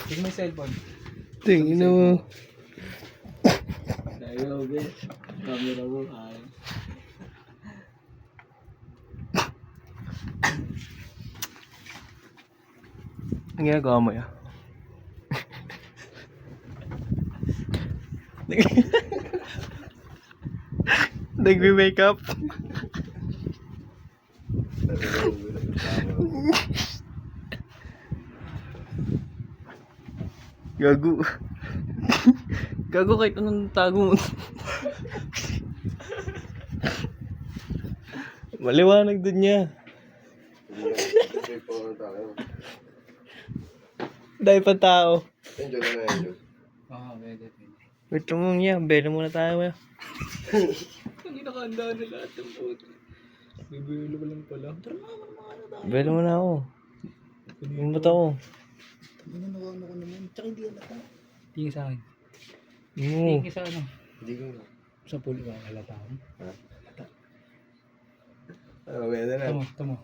Tingnan mo yung cellphone. Tingin mo. Ayaw, be. Camera mo, ay. Ang ginagawa mo yan? Nagme-makeup? Gago. Gago kahit anong tago mo. Maliwanag dun niya. Dahil pa tao. Enjoy na na, enjoy. Oo, pwede. Wait lang niya. Bela muna tayo. Hindi nakahanda na lahat ng puto. Bibilo ko lang pala. Tara mga Bela muna ako. Umot ako. Ano ko naman. Tsaka hindi yan ako. Tingin sa akin. Oo. Tingin sa ano. Hindi ko. Sa pulo ba? Halata ako. Ano, may na. Tama.